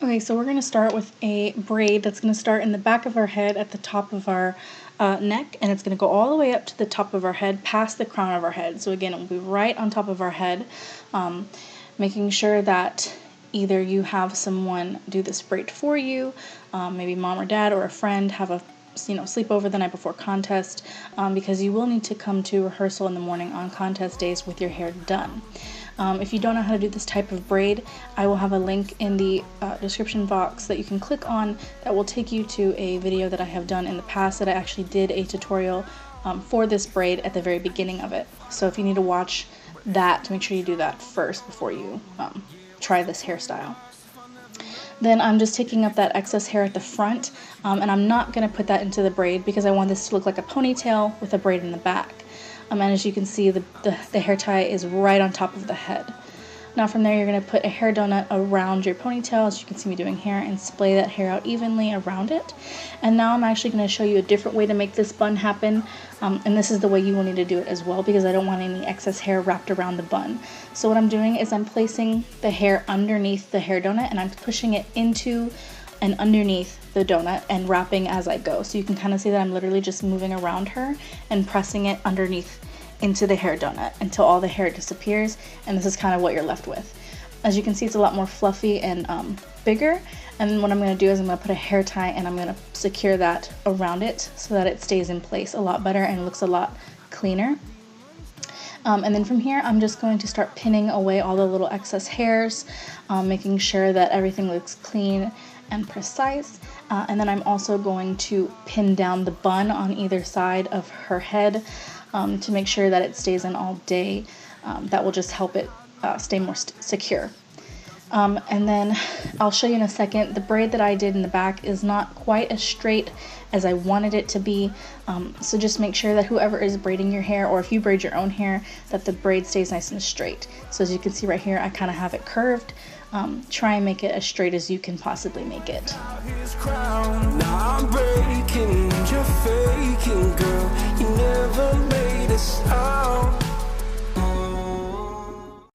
Okay, so we're going to start with a braid that's going to start in the back of our head at the top of our neck, and it's going to go all the way up to the top of our head, past the crown of our head. So again, it will be right on top of our head, making sure that either you have someone do this braid for you, maybe mom or dad or a friend, have a sleepover the night before contest, because you will need to come to rehearsal in the morning on contest days with your hair done. If you don't know how to do this type of braid, I will have a link in the description box that you can click on that will take you to a video that I have done in the past that I actually did a tutorial for this braid at the very beginning of it. So if you need to watch that, make sure you do that first before you try this hairstyle. Then I'm just taking up that excess hair at the front, and I'm not going to put that into the braid because I want this to look like a ponytail with a braid in the back. And as you can see, the hair tie is right on top of the head. Now from there, you're going to put a hair donut around your ponytail, as you can see me doing here, and splay that hair out evenly around it. And now I'm actually going to show you a different way to make this bun happen, and this is the way you will need to do it as well, because I don't want any excess hair wrapped around the bun. So what I'm doing is I'm placing the hair underneath the hair donut, and I'm pushing it into and underneath the donut and wrapping as I go. So you can kind of see that I'm literally just moving around her and pressing it underneath into the hair donut until all the hair disappears, and this is kind of what you're left with. As you can see, it's a lot more fluffy and bigger, and what I'm going to do is I'm going to put a hair tie and I'm going to secure that around it so that it stays in place a lot better and looks a lot cleaner. And then from here, I'm just going to start pinning away all the little excess hairs, making sure that everything looks clean and precise. And then I'm also going to pin down the bun on either side of her head to make sure that it stays in all day. That will just help it stay more secure. And then I'll show you in a second, the braid that I did in the back is not quite as straight as I wanted it to be. So just make sure that whoever is braiding your hair, or if you braid your own hair, that the braid stays nice and straight. So as you can see right here, I kind of have it curved. Try and make it as straight as you can possibly make it.